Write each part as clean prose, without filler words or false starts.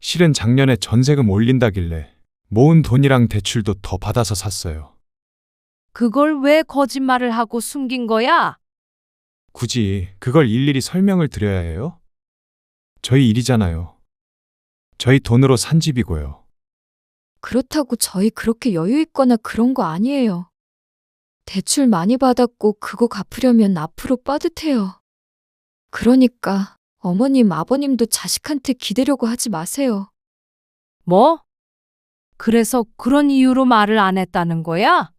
실은 작년에 전세금 올린다길래 모은 돈이랑 대출도 더 받아서 샀어요. 그걸 왜 거짓말을 하고 숨긴 거야? 굳이 그걸 일일이 설명을 드려야 해요? 저희 일이잖아요. 저희 돈으로 산 집이고요. 그렇다고 저희 그렇게 여유 있거나 그런 거 아니에요. 대출 많이 받았고 그거 갚으려면 앞으로 빠듯해요. 그러니까 어머님, 아버님도 자식한테 기대려고 하지 마세요. 뭐? 그래서 그런 이유로 말을 안 했다는 거야?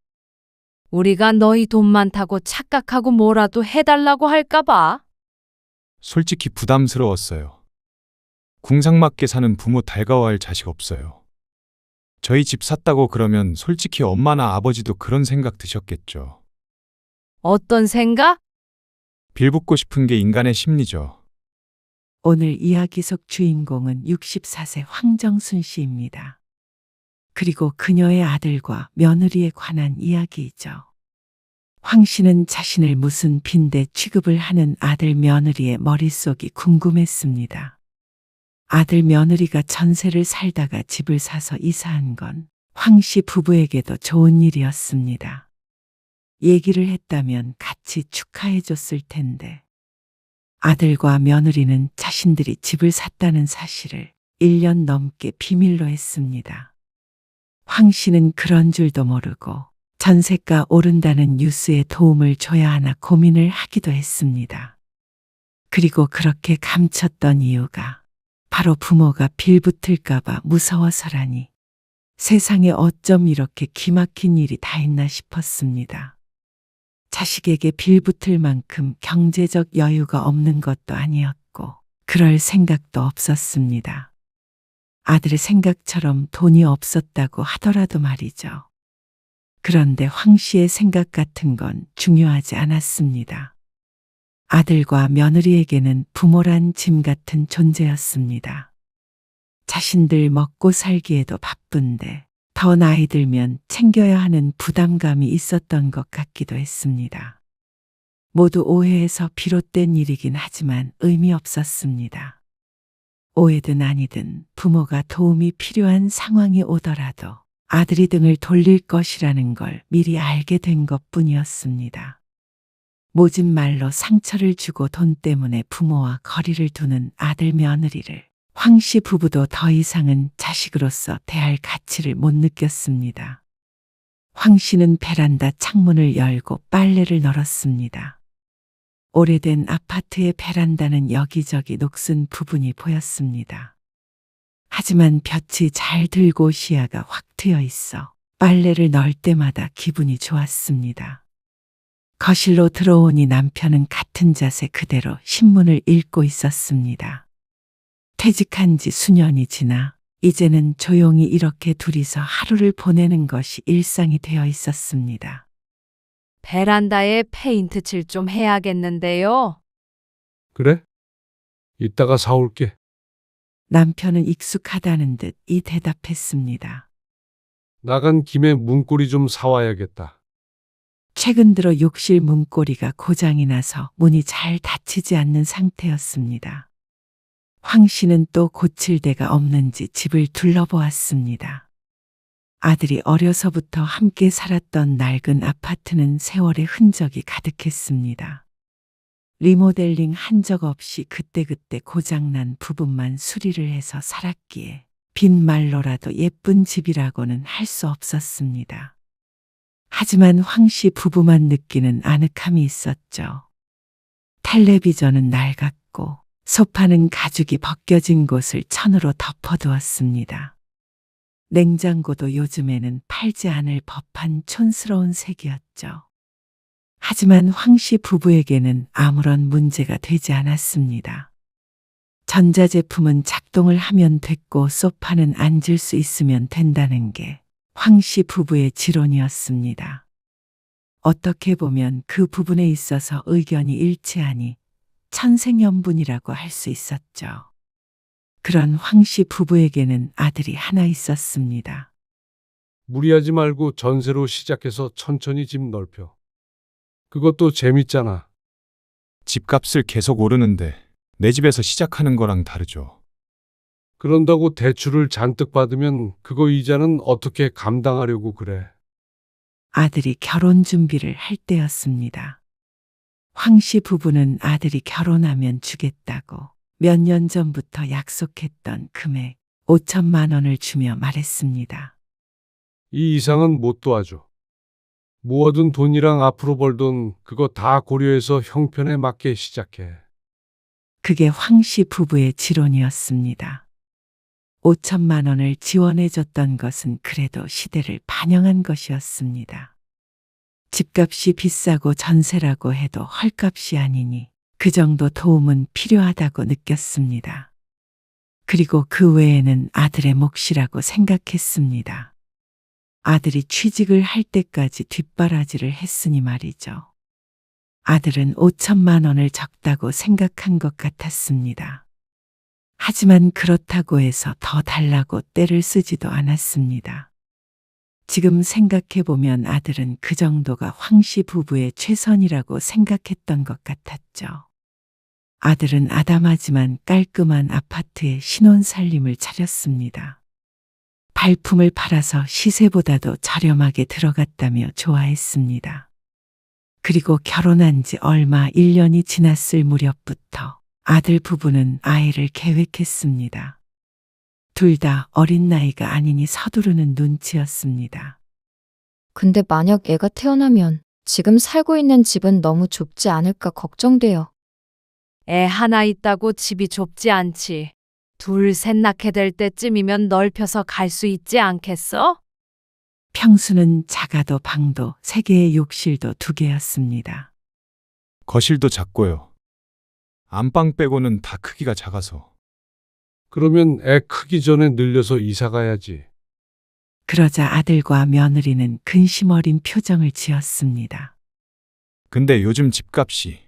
우리가 너희 돈 많다고 착각하고 뭐라도 해달라고 할까봐? 솔직히 부담스러웠어요. 궁상맞게 사는 부모 달가워할 자식 없어요. 저희 집 샀다고 그러면 솔직히 엄마나 아버지도 그런 생각 드셨겠죠. 어떤 생각? 빌붙고 싶은 게 인간의 심리죠. 오늘 이야기 속 주인공은 64세 황정순 씨입니다. 그리고 그녀의 아들과 며느리에 관한 이야기이죠. 황 씨는 자신을 무슨 빈대 취급을 하는 아들 며느리의 머릿속이 궁금했습니다. 아들 며느리가 전세를 살다가 집을 사서 이사한 건 황 씨 부부에게도 좋은 일이었습니다. 얘기를 했다면 같이 축하해 줬을 텐데. 아들과 며느리는 자신들이 집을 샀다는 사실을 1년 넘게 비밀로 했습니다. 황 씨는 그런 줄도 모르고 전세가 오른다는 뉴스에 도움을 줘야 하나 고민을 하기도 했습니다. 그리고 그렇게 감췄던 이유가 바로 부모가 빌붙을까봐 무서워서라니. 세상에 어쩜 이렇게 기막힌 일이 다 있나 싶었습니다. 자식에게 빌붙을 만큼 경제적 여유가 없는 것도 아니었고 그럴 생각도 없었습니다. 아들의 생각처럼 돈이 없었다고 하더라도 말이죠. 그런데 황 씨의 생각 같은 건 중요하지 않았습니다. 아들과 며느리에게는 부모란 짐 같은 존재였습니다. 자신들 먹고 살기에도 바쁜데 더 나이 들면 챙겨야 하는 부담감이 있었던 것 같기도 했습니다. 모두 오해에서 비롯된 일이긴 하지만 의미 없었습니다. 오해든 아니든 부모가 도움이 필요한 상황이 오더라도 아들이 등을 돌릴 것이라는 걸 미리 알게 된 것뿐이었습니다. 모진 말로 상처를 주고 돈 때문에 부모와 거리를 두는 아들 며느리를 황 씨 부부도 더 이상은 자식으로서 대할 가치를 못 느꼈습니다. 황 씨는 베란다 창문을 열고 빨래를 널었습니다. 오래된 아파트의 베란다는 여기저기 녹슨 부분이 보였습니다. 하지만 볕이 잘 들고 시야가 확 트여 있어 빨래를 널 때마다 기분이 좋았습니다. 거실로 들어오니 남편은 같은 자세 그대로 신문을 읽고 있었습니다. 퇴직한 지 수년이 지나 이제는 조용히 이렇게 둘이서 하루를 보내는 것이 일상이 되어 있었습니다. 베란다에 페인트 칠 좀 해야겠는데요. 그래? 이따가 사올게. 남편은 익숙하다는 듯 이 대답했습니다. 나간 김에 문고리 좀 사와야겠다. 최근 들어 욕실 문고리가 고장이 나서 문이 잘 닫히지 않는 상태였습니다. 황 씨는 또 고칠 데가 없는지 집을 둘러보았습니다. 아들이 어려서부터 함께 살았던 낡은 아파트는 세월의 흔적이 가득했습니다. 리모델링 한 적 없이 그때그때 고장난 부분만 수리를 해서 살았기에 빈말로라도 예쁜 집이라고는 할 수 없었습니다. 하지만 황 씨 부부만 느끼는 아늑함이 있었죠. 텔레비전은 낡았고 소파는 가죽이 벗겨진 곳을 천으로 덮어두었습니다. 냉장고도 요즘에는 팔지 않을 법한 촌스러운 색이었죠. 하지만 황 씨 부부에게는 아무런 문제가 되지 않았습니다. 전자제품은 작동을 하면 됐고 소파는 앉을 수 있으면 된다는 게 황 씨 부부의 지론이었습니다. 어떻게 보면 그 부분에 있어서 의견이 일치하니 천생연분이라고 할 수 있었죠. 그런 황 씨 부부에게는 아들이 하나 있었습니다. 무리하지 말고 전세로 시작해서 천천히 집 넓혀. 그것도 재밌잖아. 집값을 계속 오르는데 내 집에서 시작하는 거랑 다르죠. 그런다고 대출을 잔뜩 받으면 그거 이자는 어떻게 감당하려고 그래? 아들이 결혼 준비를 할 때였습니다. 황 씨 부부는 아들이 결혼하면 주겠다고 몇 년 전부터 약속했던 금액 5천만 원을 주며 말했습니다. 이 이상은 못 도와줘. 모아둔 돈이랑 앞으로 벌 돈 그거 다 고려해서 형편에 맞게 시작해. 그게 황 씨 부부의 지론이었습니다. 5천만 원을 지원해 줬던 것은 그래도 시대를 반영한 것이었습니다. 집값이 비싸고 전세라고 해도 헐값이 아니니 그 정도 도움은 필요하다고 느꼈습니다. 그리고 그 외에는 아들의 몫이라고 생각했습니다. 아들이 취직을 할 때까지 뒷바라지를 했으니 말이죠. 아들은 5천만 원을 적다고 생각한 것 같았습니다. 하지만 그렇다고 해서 더 달라고 떼를 쓰지도 않았습니다. 지금 생각해보면 아들은 그 정도가 황 씨 부부의 최선이라고 생각했던 것 같았죠. 아들은 아담하지만 깔끔한 아파트에 신혼살림을 차렸습니다. 발품을 팔아서 시세보다도 저렴하게 들어갔다며 좋아했습니다. 그리고 결혼한 지 얼마 1년이 지났을 무렵부터 아들 부부는 아이를 계획했습니다. 둘 다 어린 나이가 아니니 서두르는 눈치였습니다. 근데 만약 애가 태어나면 지금 살고 있는 집은 너무 좁지 않을까 걱정돼요. 애 하나 있다고 집이 좁지 않지. 둘, 셋 낳게 될 때쯤이면 넓혀서 갈 수 있지 않겠어? 평수는 작아도 방도 3개의 욕실도 2개였습니다. 거실도 작고요. 안방 빼고는 다 크기가 작아서. 그러면 애 크기 전에 늘려서 이사 가야지. 그러자 아들과 며느리는 근심 어린 표정을 지었습니다. 근데 요즘 집값이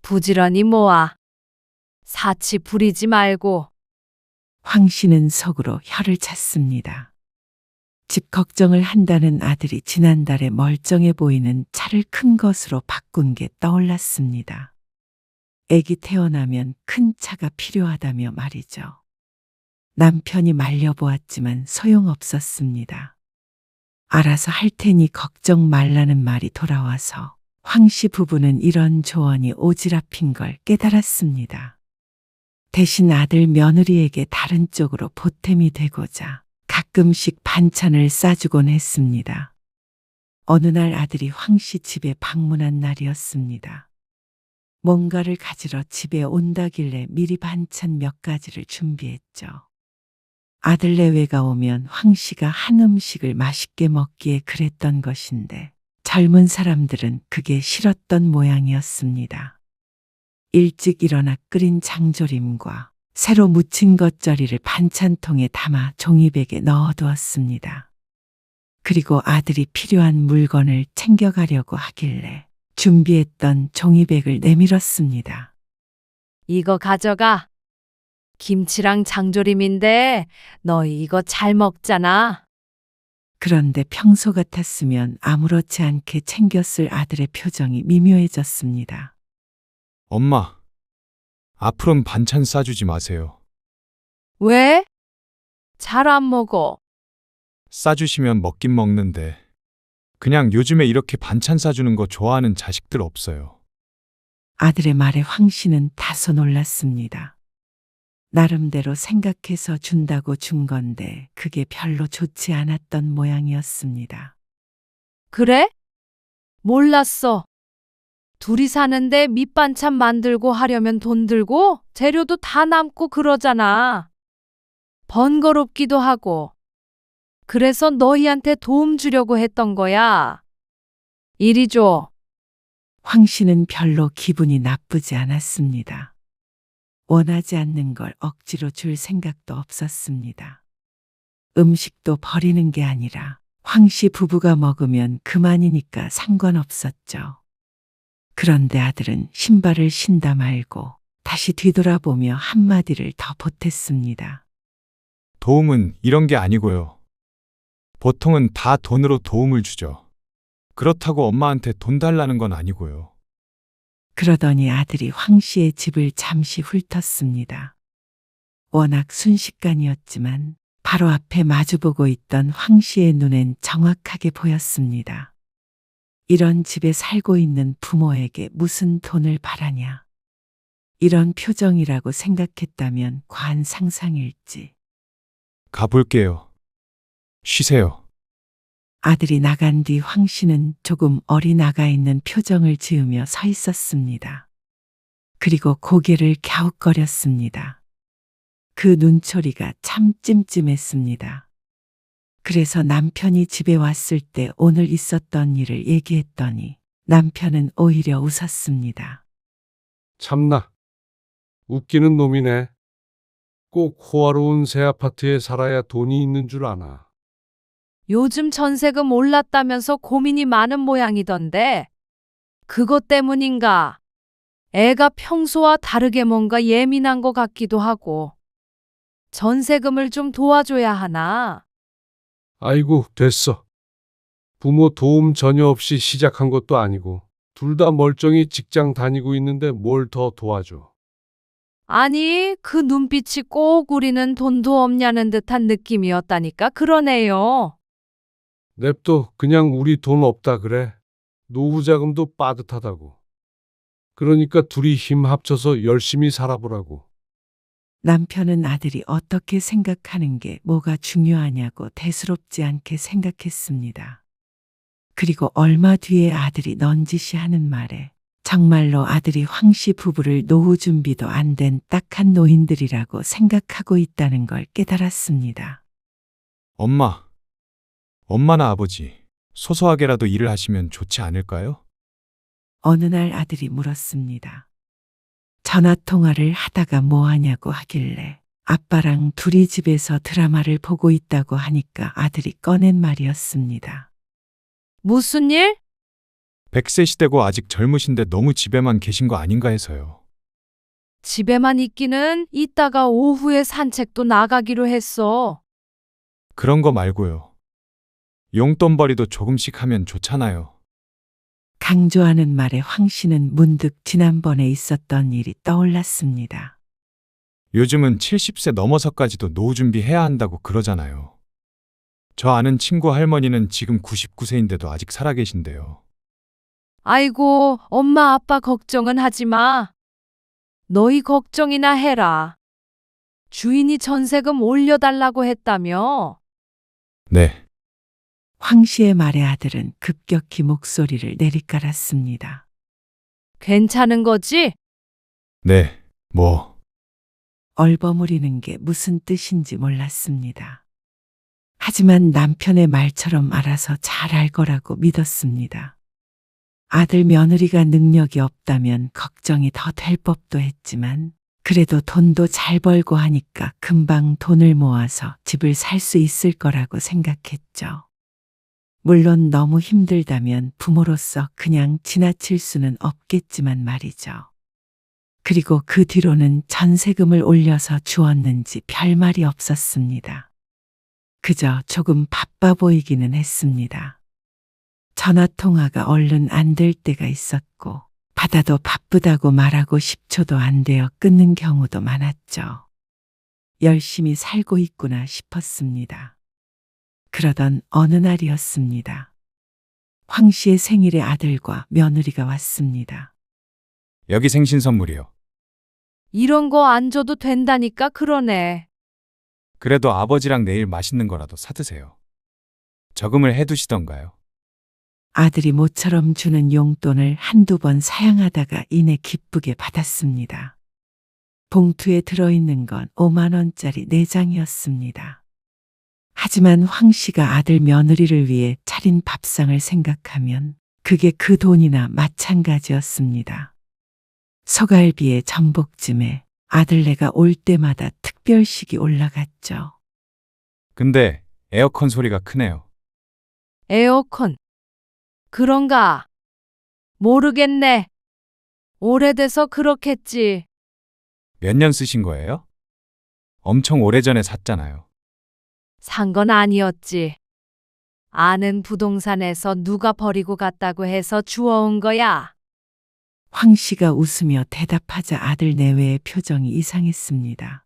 부지런히 모아. 사치 부리지 말고. 황 씨는 속으로 혀를 찼습니다. 집 걱정을 한다는 아들이 지난달에 멀쩡해 보이는 차를 큰 것으로 바꾼 게 떠올랐습니다. 애기 태어나면 큰 차가 필요하다며 말이죠. 남편이 말려보았지만 소용없었습니다. 알아서 할 테니 걱정 말라는 말이 돌아와서 황 씨 부부는 이런 조언이 오지랖인 걸 깨달았습니다. 대신 아들 며느리에게 다른 쪽으로 보탬이 되고자 가끔씩 반찬을 싸주곤 했습니다. 어느 날 아들이 황 씨 집에 방문한 날이었습니다. 뭔가를 가지러 집에 온다길래 미리 반찬 몇 가지를 준비했죠. 아들 내외가 오면 황 씨가 한 음식을 맛있게 먹기에 그랬던 것인데 젊은 사람들은 그게 싫었던 모양이었습니다. 일찍 일어나 끓인 장조림과 새로 무친 겉절이를 반찬통에 담아 종이백에 넣어두었습니다. 그리고 아들이 필요한 물건을 챙겨가려고 하길래 준비했던 종이백을 내밀었습니다. 이거 가져가. 김치랑 장조림인데 너희 이거 잘 먹잖아. 그런데 평소 같았으면 아무렇지 않게 챙겼을 아들의 표정이 미묘해졌습니다. 엄마, 앞으로는 반찬 싸주지 마세요. 왜? 잘 안 먹어. 싸주시면 먹긴 먹는데 그냥 요즘에 이렇게 반찬 싸주는 거 좋아하는 자식들 없어요. 아들의 말에 황 씨는 다소 놀랐습니다. 나름대로 생각해서 준다고 준 건데 그게 별로 좋지 않았던 모양이었습니다. 그래? 몰랐어. 둘이 사는데 밑반찬 만들고 하려면 돈 들고 재료도 다 남고 그러잖아. 번거롭기도 하고. 그래서 너희한테 도움 주려고 했던 거야. 이리 줘. 황 씨는 별로 기분이 나쁘지 않았습니다. 원하지 않는 걸 억지로 줄 생각도 없었습니다. 음식도 버리는 게 아니라 황 씨 부부가 먹으면 그만이니까 상관없었죠. 그런데 아들은 신발을 신다 말고 다시 뒤돌아보며 한마디를 더 보탰습니다. 도움은 이런 게 아니고요. 보통은 다 돈으로 도움을 주죠. 그렇다고 엄마한테 돈 달라는 건 아니고요. 그러더니 아들이 황 씨의 집을 잠시 훑었습니다. 워낙 순식간이었지만 바로 앞에 마주보고 있던 황 씨의 눈엔 정확하게 보였습니다. 이런 집에 살고 있는 부모에게 무슨 돈을 바라냐. 이런 표정이라고 생각했다면 과한 상상일지. 가볼게요. 쉬세요. 아들이 나간 뒤 황 씨는 조금 어리나가 있는 표정을 지으며 서 있었습니다. 그리고 고개를 갸웃거렸습니다. 그 눈초리가 참 찜찜했습니다. 그래서 남편이 집에 왔을 때 오늘 있었던 일을 얘기했더니 남편은 오히려 웃었습니다. 참나. 웃기는 놈이네. 꼭 호화로운 새 아파트에 살아야 돈이 있는 줄 아나. 요즘 전세금 올랐다면서 고민이 많은 모양이던데. 그것 때문인가? 애가 평소와 다르게 뭔가 예민한 것 같기도 하고. 전세금을 좀 도와줘야 하나? 아이고, 됐어. 부모 도움 전혀 없이 시작한 것도 아니고 둘 다 멀쩡히 직장 다니고 있는데 뭘 더 도와줘. 아니, 그 눈빛이 꼭 우리는 돈도 없냐는 듯한 느낌이었다니까 그러네요. 냅둬. 그냥 우리 돈 없다 그래. 노후 자금도 빠듯하다고. 그러니까 둘이 힘 합쳐서 열심히 살아보라고. 남편은 아들이 어떻게 생각하는 게 뭐가 중요하냐고 대수롭지 않게 생각했습니다. 그리고 얼마 뒤에 아들이 넌지시하는 말에 정말로 아들이 황씨 부부를 노후 준비도 안 된 딱한 노인들이라고 생각하고 있다는 걸 깨달았습니다. 엄마나 아버지, 소소하게라도 일을 하시면 좋지 않을까요? 어느 날 아들이 물었습니다. 전화 통화를 하다가 뭐 하냐고 하길래 아빠랑 둘이 집에서 드라마를 보고 있다고 하니까 아들이 꺼낸 말이었습니다. 무슨 일? 100세 시대고 아직 젊으신데 너무 집에만 계신 거 아닌가 해서요. 집에만 있기는 이따가 오후에 산책도 나가기로 했어. 그런 거 말고요. 용돈벌이도 조금씩 하면 좋잖아요. 강조하는 말에 황 씨는 문득 지난번에 있었던 일이 떠올랐습니다. 요즘은 70세 넘어서까지도 노후 준비해야 한다고 그러잖아요. 저 아는 친구 할머니는 지금 99세인데도 아직 살아계신데요. 아이고, 엄마 아빠 걱정은 하지 마. 너희 걱정이나 해라. 주인이 전세금 올려달라고 했다며? 네, 황 씨의 말에 아들은 급격히 목소리를 내리깔았습니다. 괜찮은 거지? 네, 뭐, 얼버무리는 게 무슨 뜻인지 몰랐습니다. 하지만 남편의 말처럼 알아서 잘 알 거라고 믿었습니다. 아들 며느리가 능력이 없다면 걱정이 더 될 법도 했지만 그래도 돈도 잘 벌고 하니까 금방 돈을 모아서 집을 살 수 있을 거라고 생각했죠. 물론 너무 힘들다면 부모로서 그냥 지나칠 수는 없겠지만 말이죠. 그리고 그 뒤로는 전세금을 올려서 주었는지 별말이 없었습니다. 그저 조금 바빠 보이기는 했습니다. 전화통화가 얼른 안 될 때가 있었고 받아도 바쁘다고 말하고 10초도 안 되어 끊는 경우도 많았죠. 열심히 살고 있구나 싶었습니다. 그러던 어느 날이었습니다. 황 씨의 생일에 아들과 며느리가 왔습니다. 여기 생신 선물이요. 이런 거 안 줘도 된다니까 그러네. 그래도 아버지랑 내일 맛있는 거라도 사드세요. 저금을 해두시던가요. 아들이 모처럼 주는 용돈을 한두 번 사양하다가 이내 기쁘게 받았습니다. 봉투에 들어있는 건 5만 원짜리 4장이었습니다. 하지만 황 씨가 아들 며느리를 위해 차린 밥상을 생각하면 그게 그 돈이나 마찬가지였습니다. 소갈비에 전복찜에 아들네가 올 때마다 특별식이 올라갔죠. 근데 에어컨 소리가 크네요. 에어컨. 그런가? 모르겠네. 오래돼서 그렇겠지. 몇 년 쓰신 거예요? 엄청 오래전에 샀잖아요. 산 건 아니었지. 아는 부동산에서 누가 버리고 갔다고 해서 주워온 거야. 황 씨가 웃으며 대답하자 아들 내외의 표정이 이상했습니다.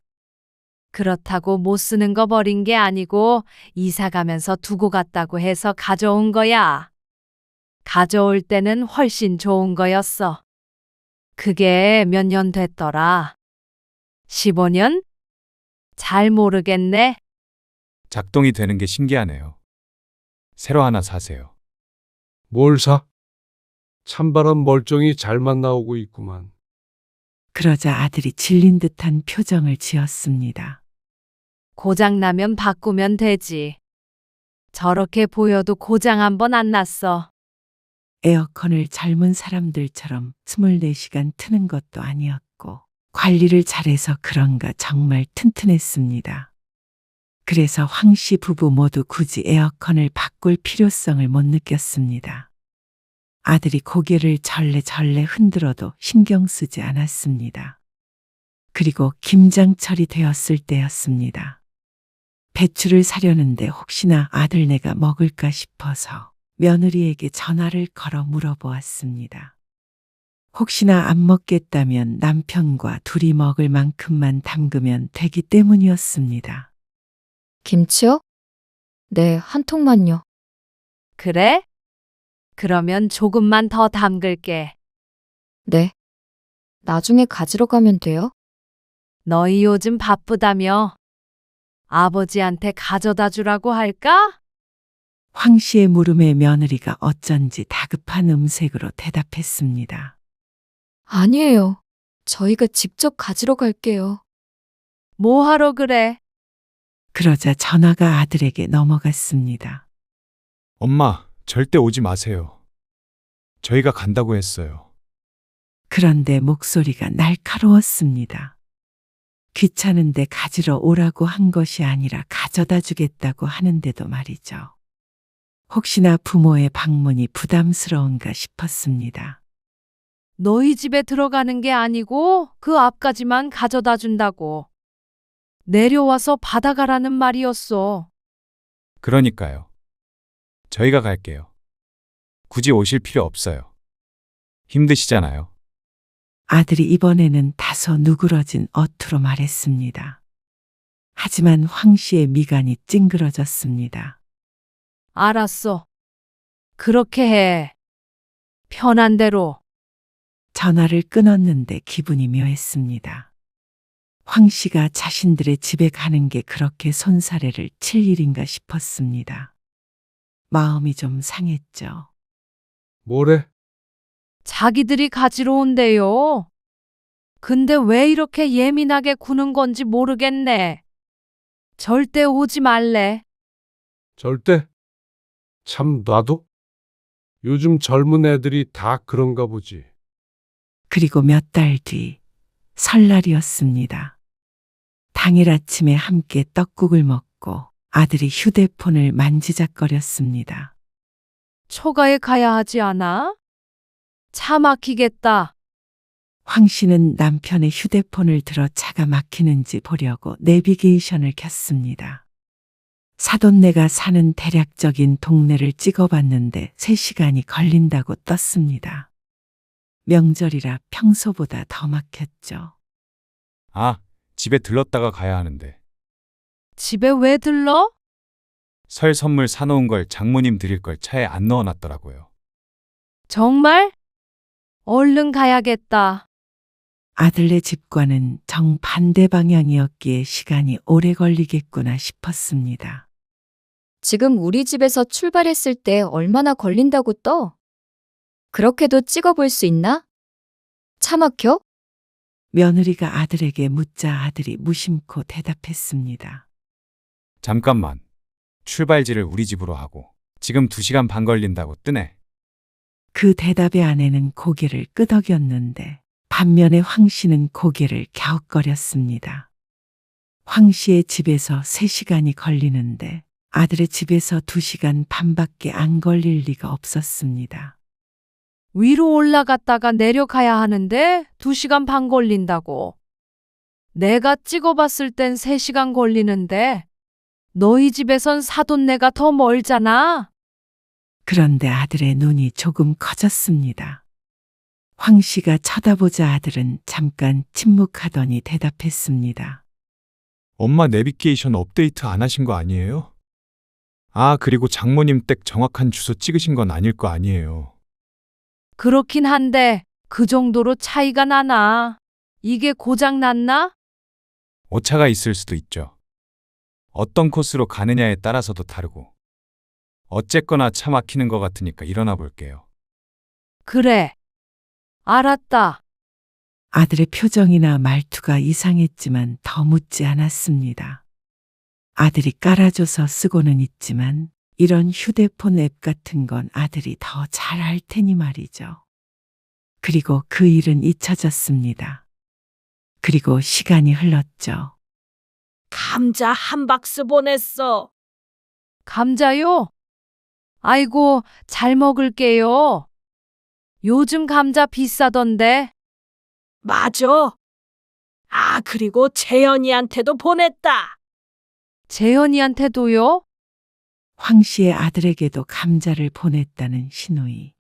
그렇다고 못 쓰는 거 버린 게 아니고 이사 가면서 두고 갔다고 해서 가져온 거야. 가져올 때는 훨씬 좋은 거였어. 그게 몇 년 됐더라. 15년? 잘 모르겠네. 작동이 되는 게 신기하네요. 새로 하나 사세요. 뭘 사? 찬바람 멀쩡히 잘만 나오고 있구만. 그러자 아들이 질린 듯한 표정을 지었습니다. 고장나면 바꾸면 되지. 저렇게 보여도 고장 한 번 안 났어. 에어컨을 젊은 사람들처럼 24시간 트는 것도 아니었고 관리를 잘해서 그런가 정말 튼튼했습니다. 그래서 황 씨 부부 모두 굳이 에어컨을 바꿀 필요성을 못 느꼈습니다. 아들이 고개를 절레절레 흔들어도 신경 쓰지 않았습니다. 그리고 김장철이 되었을 때였습니다. 배추를 사려는데 혹시나 아들네가 먹을까 싶어서 며느리에게 전화를 걸어 물어보았습니다. 혹시나 안 먹겠다면 남편과 둘이 먹을 만큼만 담그면 되기 때문이었습니다. 김치요? 네, 한 통만요. 그래? 그러면 조금만 더 담글게. 네. 나중에 가지러 가면 돼요? 너희 요즘 바쁘다며? 아버지한테 가져다 주라고 할까? 황 씨의 물음에 며느리가 어쩐지 다급한 음색으로 대답했습니다. 아니에요. 저희가 직접 가지러 갈게요. 뭐 하러 그래? 그러자 전화가 아들에게 넘어갔습니다. 엄마, 절대 오지 마세요. 저희가 간다고 했어요. 그런데 목소리가 날카로웠습니다. 귀찮은데 가지러 오라고 한 것이 아니라 가져다 주겠다고 하는데도 말이죠. 혹시나 부모의 방문이 부담스러운가 싶었습니다. 너희 집에 들어가는 게 아니고 그 앞까지만 가져다 준다고. 내려와서 받아가라는 말이었어. 그러니까요. 저희가 갈게요. 굳이 오실 필요 없어요. 힘드시잖아요. 아들이 이번에는 다소 누그러진 어투로 말했습니다. 하지만 황 씨의 미간이 찡그러졌습니다. 알았어. 그렇게 해. 편한 대로. 전화를 끊었는데 기분이 묘했습니다. 황 씨가 자신들의 집에 가는 게 그렇게 손사래를 칠 일인가 싶었습니다. 마음이 좀 상했죠. 뭐래? 자기들이 가지러 온대요. 근데 왜 이렇게 예민하게 구는 건지 모르겠네. 절대 오지 말래. 절대? 참 놔도? 요즘 젊은 애들이 다 그런가 보지. 그리고 몇 달 뒤 설날이었습니다. 당일 아침에 함께 떡국을 먹고 아들이 휴대폰을 만지작거렸습니다. 초가에 가야 하지 않아? 차 막히겠다. 황 씨는 남편의 휴대폰을 들어 차가 막히는지 보려고 내비게이션을 켰습니다. 사돈네가 사는 대략적인 동네를 찍어봤는데 3시간이 걸린다고 떴습니다. 명절이라 평소보다 더 막혔죠. 아, 집에 들렀다가 가야 하는데. 집에 왜 들러? 설 선물 사놓은 걸 장모님 드릴 걸 차에 안 넣어놨더라고요. 정말? 얼른 가야겠다. 아들네 집과는 정반대 방향이었기에 시간이 오래 걸리겠구나 싶었습니다. 지금 우리 집에서 출발했을 때 얼마나 걸린다고 떠? 그렇게도 찍어볼 수 있나? 차 막혀? 며느리가 아들에게 묻자 아들이 무심코 대답했습니다. 잠깐만. 출발지를 우리 집으로 하고 지금 2시간 반 걸린다고 뜨네. 그 대답에 아내는 고개를 끄덕였는데 반면에 황 씨는 고개를 갸웃거렸습니다. 황 씨의 집에서 3시간이 걸리는데 아들의 집에서 2시간 반밖에 안 걸릴 리가 없었습니다. 위로 올라갔다가 내려가야 하는데 2시간 반 걸린다고. 내가 찍어봤을 땐 3시간 걸리는데 너희 집에선 사돈네가 더 멀잖아. 그런데 아들의 눈이 조금 커졌습니다. 황 씨가 쳐다보자 아들은 잠깐 침묵하더니 대답했습니다. 엄마 내비게이션 업데이트 안 하신 거 아니에요? 아, 그리고 장모님 댁 정확한 주소 찍으신 건 아닐 거 아니에요. 그렇긴 한데 그 정도로 차이가 나나? 이게 고장 났나? 오차가 있을 수도 있죠. 어떤 코스로 가느냐에 따라서도 다르고. 어쨌거나 차 막히는 것 같으니까 일어나 볼게요. 그래. 알았다. 아들의 표정이나 말투가 이상했지만 더 묻지 않았습니다. 아들이 깔아줘서 쓰고는 있지만 이런 휴대폰 앱 같은 건 아들이 더 잘 할 테니 말이죠. 그리고 그 일은 잊혀졌습니다. 그리고 시간이 흘렀죠. 감자 한 박스 보냈어. 감자요? 아이고, 잘 먹을게요. 요즘 감자 비싸던데. 맞아. 아, 그리고 재현이한테도 보냈다. 재현이한테도요? 황 씨의 아들에게도 감자를 보냈다는 신우이.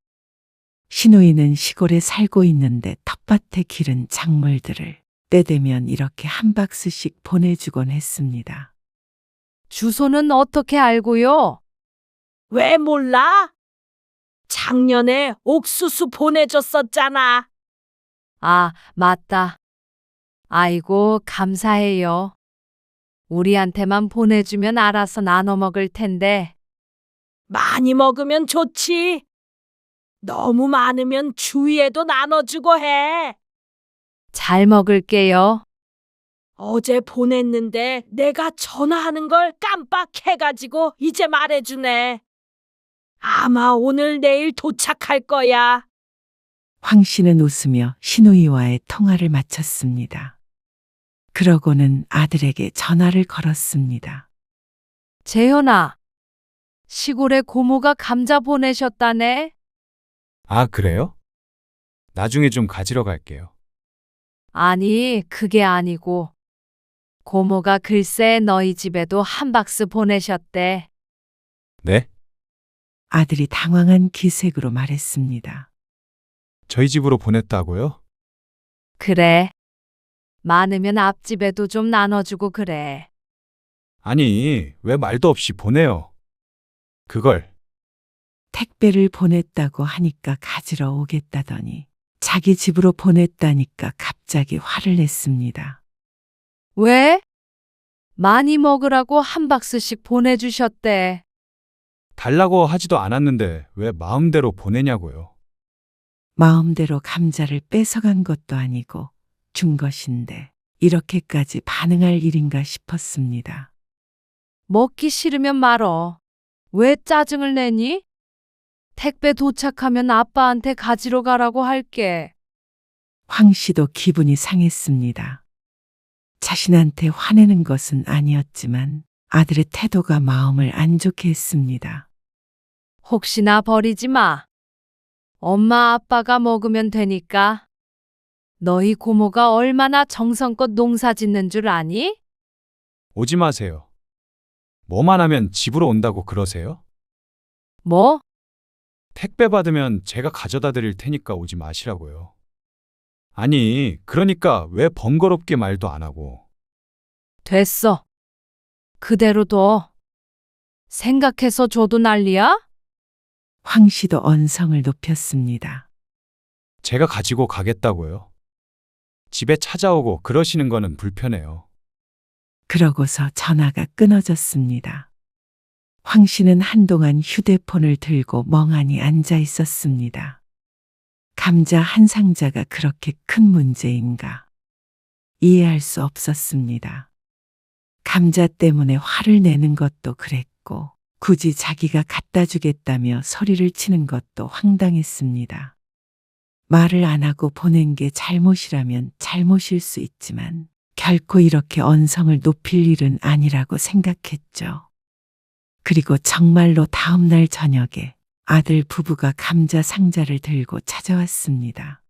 신우이는 시골에 살고 있는데 텃밭에 기른 작물들을 때 되면 이렇게 한 박스씩 보내주곤 했습니다. 주소는 어떻게 알고요? 왜 몰라? 작년에 옥수수 보내줬었잖아. 아, 맞다. 아이고, 감사해요. 우리한테만 보내주면 알아서 나눠 먹을 텐데. 많이 먹으면 좋지. 너무 많으면 주위에도 나눠주고 해. 잘 먹을게요. 어제 보냈는데 내가 전화하는 걸 깜빡해가지고 이제 말해주네. 아마 오늘 내일 도착할 거야. 황 씨는 웃으며 신우이와의 통화를 마쳤습니다. 그러고는 아들에게 전화를 걸었습니다. 재현아, 시골에 고모가 감자 보내셨다네? 아, 그래요? 나중에 좀 가지러 갈게요. 아니, 그게 아니고. 고모가 글쎄 너희 집에도 한 박스 보내셨대. 네? 아들이 당황한 기색으로 말했습니다. 저희 집으로 보냈다고요? 그래. 많으면 앞집에도 좀 나눠주고 그래. 아니, 왜 말도 없이 보내요? 그걸. 택배를 보냈다고 하니까 가지러 오겠다더니 자기 집으로 보냈다니까 갑자기 화를 냈습니다. 왜? 많이 먹으라고 한 박스씩 보내주셨대. 달라고 하지도 않았는데 왜 마음대로 보내냐고요. 마음대로 감자를 뺏어간 것도 아니고 준 것인데 이렇게까지 반응할 일인가 싶었습니다. 먹기 싫으면 말어. 왜 짜증을 내니? 택배 도착하면 아빠한테 가지러 가라고 할게. 황 씨도 기분이 상했습니다. 자신한테 화내는 것은 아니었지만 아들의 태도가 마음을 안 좋게 했습니다. 혹시나 버리지 마. 엄마 아빠가 먹으면 되니까. 너희 고모가 얼마나 정성껏 농사 짓는 줄 아니? 오지 마세요. 뭐만 하면 집으로 온다고 그러세요? 뭐? 택배 받으면 제가 가져다 드릴 테니까 오지 마시라고요. 아니, 그러니까 왜 번거롭게 말도 안 하고. 됐어. 그대로 둬. 생각해서 줘도 난리야? 황 씨도 언성을 높였습니다. 제가 가지고 가겠다고요. 집에 찾아오고 그러시는 거는 불편해요. 그러고서 전화가 끊어졌습니다. 황 씨는 한동안 휴대폰을 들고 멍하니 앉아 있었습니다. 감자 한 상자가 그렇게 큰 문제인가? 이해할 수 없었습니다. 감자 때문에 화를 내는 것도 그랬고, 굳이 자기가 갖다 주겠다며 소리를 치는 것도 황당했습니다. 말을 안 하고 보낸 게 잘못이라면 잘못일 수 있지만, 결코 이렇게 언성을 높일 일은 아니라고 생각했죠. 그리고 정말로 다음 날 저녁에 아들 부부가 감자 상자를 들고 찾아왔습니다.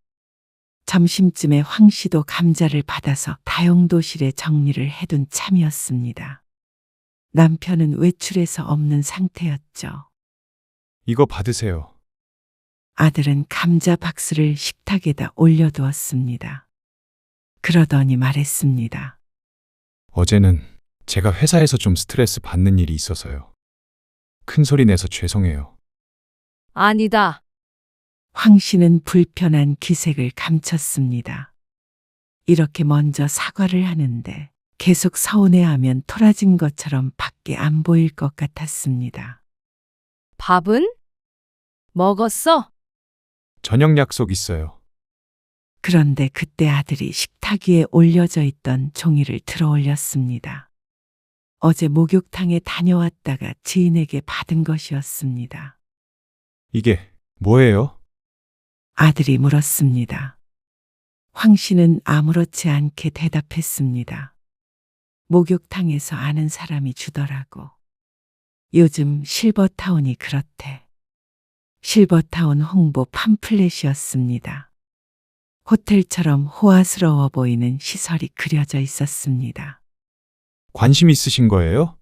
점심쯤에 황 씨도 감자를 받아서 다용도실에 정리를 해둔 참이었습니다. 남편은 외출해서 없는 상태였죠. 이거 받으세요. 아들은 감자 박스를 식탁에다 올려두었습니다. 그러더니 말했습니다. 어제는 제가 회사에서 좀 스트레스 받는 일이 있어서요. 큰 소리 내서 죄송해요. 아니다. 황 씨는 불편한 기색을 감췄습니다. 이렇게 먼저 사과를 하는데 계속 서운해하면 토라진 것처럼 밖에 안 보일 것 같았습니다. 밥은? 먹었어? 저녁 약속 있어요. 그런데 그때 아들이 식탁 위에 올려져 있던 종이를 들어 올렸습니다. 어제 목욕탕에 다녀왔다가 지인에게 받은 것이었습니다. 이게 뭐예요? 아들이 물었습니다. 황 씨는 아무렇지 않게 대답했습니다. 목욕탕에서 아는 사람이 주더라고. 요즘 실버타운이 그렇대. 실버타운 홍보 팜플렛이었습니다. 호텔처럼 호화스러워 보이는 시설이 그려져 있었습니다. 관심 있으신 거예요?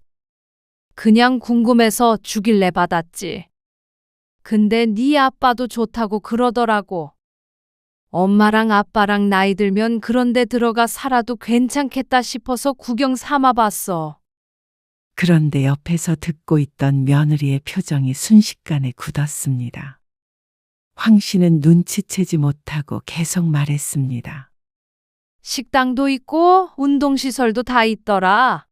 그냥 궁금해서 주길래 받았지. 근데 네 아빠도 좋다고 그러더라고. 엄마랑 아빠랑 나이 들면 그런 데 들어가 살아도 괜찮겠다 싶어서 구경 삼아 봤어. 그런데 옆에서 듣고 있던 며느리의 표정이 순식간에 굳었습니다. 황 씨는 눈치채지 못하고 계속 말했습니다. 식당도 있고 운동시설도 다 있더라.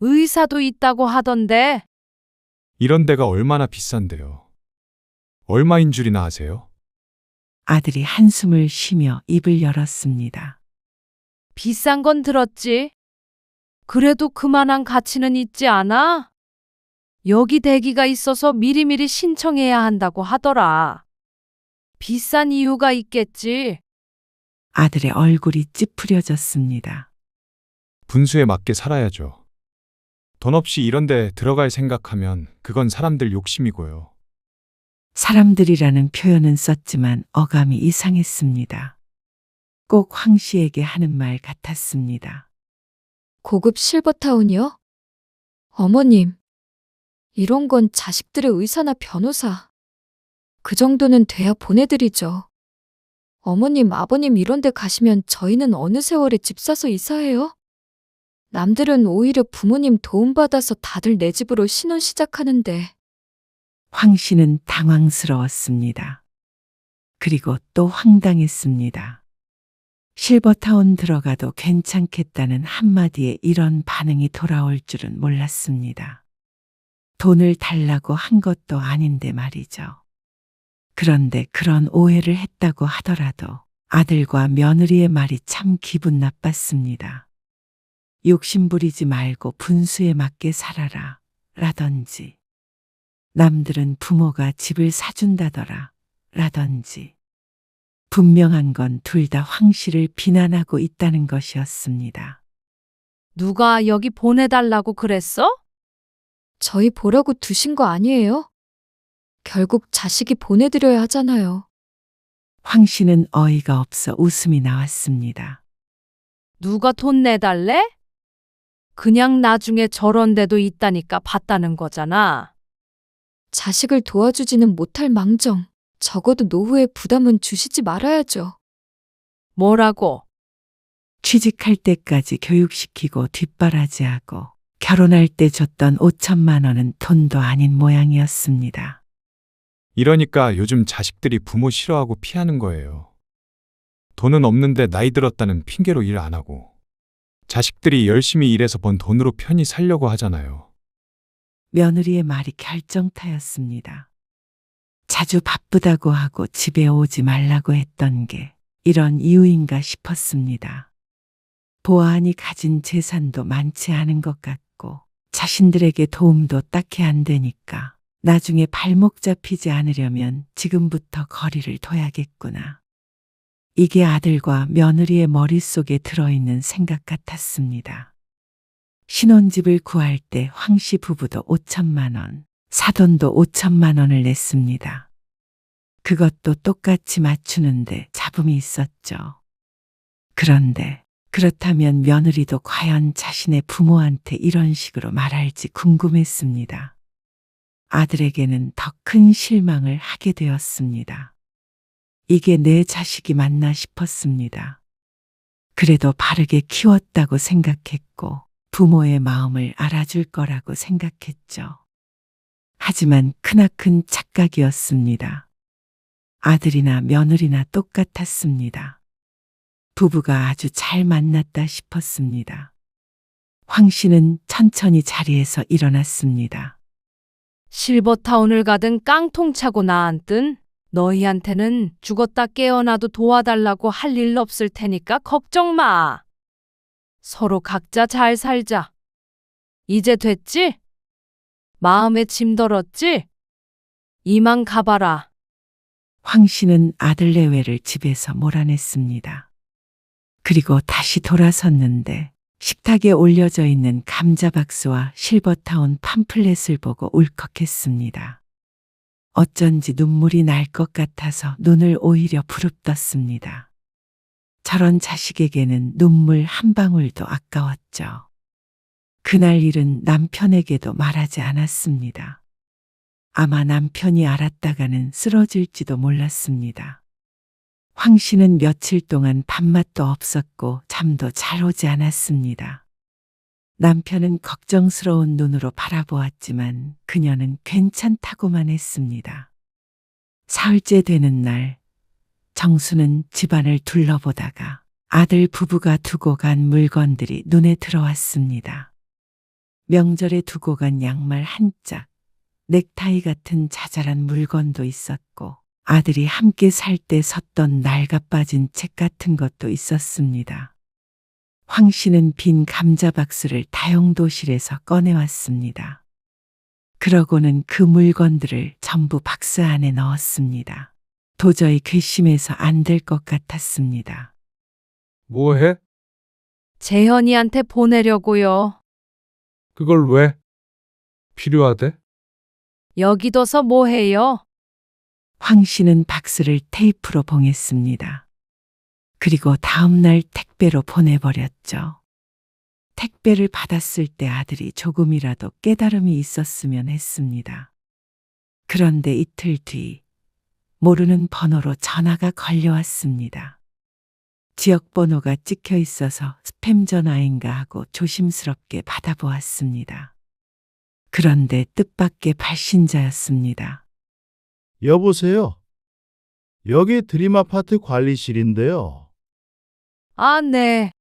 의사도 있다고 하던데. 이런 데가 얼마나 비싼데요. 얼마인 줄이나 아세요? 아들이 한숨을 쉬며 입을 열었습니다. 비싼 건 들었지. 그래도 그만한 가치는 있지 않아? 여기 대기가 있어서 미리미리 신청해야 한다고 하더라. 비싼 이유가 있겠지. 아들의 얼굴이 찌푸려졌습니다. 분수에 맞게 살아야죠. 돈 없이 이런 데 들어갈 생각하면 그건 사람들 욕심이고요. 사람들이라는 표현은 썼지만 어감이 이상했습니다. 꼭 황 씨에게 하는 말 같았습니다. 고급 실버타운이요? 어머님, 이런 건 자식들의 의사나 변호사. 그 정도는 돼야 보내드리죠. 어머님, 아버님 이런 데 가시면 저희는 어느 세월에 집 사서 이사해요? 남들은 오히려 부모님 도움받아서 다들 내 집으로 신혼 시작하는데. 황 씨는 당황스러웠습니다. 그리고 또 황당했습니다. 실버타운 들어가도 괜찮겠다는 한마디에 이런 반응이 돌아올 줄은 몰랐습니다. 돈을 달라고 한 것도 아닌데 말이죠. 그런데 그런 오해를 했다고 하더라도 아들과 며느리의 말이 참 기분 나빴습니다. 욕심 부리지 말고 분수에 맞게 살아라 라던지, 남들은 부모가 집을 사준다더라 라던지, 분명한 건 둘 다 황 씨를 비난하고 있다는 것이었습니다. 누가 여기 보내달라고 그랬어? 저희 보라고 두신 거 아니에요? 결국 자식이 보내드려야 하잖아요. 황 씨는 어이가 없어 웃음이 나왔습니다. 누가 돈 내달래? 그냥 나중에 저런 데도 있다니까 봤다는 거잖아. 자식을 도와주지는 못할 망정. 적어도 노후에 부담은 주시지 말아야죠. 뭐라고? 취직할 때까지 교육시키고 뒷바라지하고 결혼할 때 줬던 5천만 원은 돈도 아닌 모양이었습니다. 이러니까 요즘 자식들이 부모 싫어하고 피하는 거예요. 돈은 없는데 나이 들었다는 핑계로 일 안 하고 자식들이 열심히 일해서 번 돈으로 편히 살려고 하잖아요. 며느리의 말이 결정타였습니다. 자주 바쁘다고 하고 집에 오지 말라고 했던 게 이런 이유인가 싶었습니다. 보아하니 가진 재산도 많지 않은 것 같고 자신들에게 도움도 딱히 안 되니까 나중에 발목 잡히지 않으려면 지금부터 거리를 둬야겠구나. 이게 아들과 며느리의 머릿속에 들어있는 생각 같았습니다. 신혼집을 구할 때 황 씨 부부도 5천만 원, 사돈도 5천만 원을 냈습니다. 그것도 똑같이 맞추는데 잡음이 있었죠. 그런데 그렇다면 며느리도 과연 자신의 부모한테 이런 식으로 말할지 궁금했습니다. 아들에게는 더 큰 실망을 하게 되었습니다. 이게 내 자식이 맞나 싶었습니다. 그래도 바르게 키웠다고 생각했고 부모의 마음을 알아줄 거라고 생각했죠. 하지만 크나큰 착각이었습니다. 아들이나 며느리나 똑같았습니다. 부부가 아주 잘 만났다 싶었습니다. 황 씨는 천천히 자리에서 일어났습니다. 실버타운을 가든 깡통 차고 나앉든 너희한테는 죽었다 깨어나도 도와달라고 할 일 없을 테니까 걱정 마. 서로 각자 잘 살자. 이제 됐지? 마음에 짐 덜었지? 이만 가봐라. 황 씨는 아들 내외를 집에서 몰아냈습니다. 그리고 다시 돌아섰는데 식탁에 올려져 있는 감자박스와 실버타운 팜플렛을 보고 울컥했습니다. 어쩐지 눈물이 날 것 같아서 눈을 오히려 부릅떴습니다. 저런 자식에게는 눈물 한 방울도 아까웠죠. 그날 일은 남편에게도 말하지 않았습니다. 아마 남편이 알았다가는 쓰러질지도 몰랐습니다. 황 씨는 며칠 동안 밥맛도 없었고 잠도 잘 오지 않았습니다. 남편은 걱정스러운 눈으로 바라보았지만 그녀는 괜찮다고만 했습니다. 사흘째 되는 날, 정수는 집안을 둘러보다가 아들 부부가 두고 간 물건들이 눈에 들어왔습니다. 명절에 두고 간 양말 한 짝, 넥타이 같은 자잘한 물건도 있었고 아들이 함께 살 때 섰던 낡아빠진 책 같은 것도 있었습니다. 황 씨는 빈 감자박스를 다용도실에서 꺼내왔습니다. 그러고는 그 물건들을 전부 박스 안에 넣었습니다. 도저히 괘씸해서 안 될 것 같았습니다. 뭐해? 재현이한테 보내려고요. 그걸 왜? 필요하대? 여기 둬서 뭐해요? 황 씨는 박스를 테이프로 봉했습니다. 그리고 다음 날 택배로 보내버렸죠. 택배를 받았을 때 아들이 조금이라도 깨달음이 있었으면 했습니다. 그런데 이틀 뒤 모르는 번호로 전화가 걸려왔습니다. 지역 번호가 찍혀 있어서 스팸 전화인가 하고 조심스럽게 받아보았습니다. 그런데 뜻밖의 발신자였습니다. 여보세요? 여기 드림아파트 관리실인데요. 아, 네.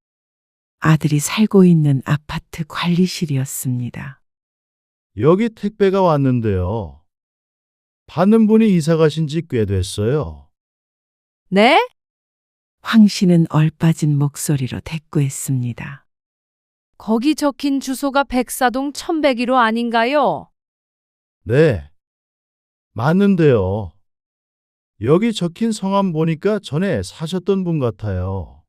아들이 살고 있는 아파트 관리실이었습니다. 여기 택배가 왔는데요. 받는 분이 이사 가신 지 꽤 됐어요. 네? 황 씨는 얼빠진 목소리로 대꾸했습니다. 거기 적힌 주소가 백사동 1101호 아닌가요? 네. 맞는데요. 여기 적힌 성함 보니까 전에 사셨던 분 같아요.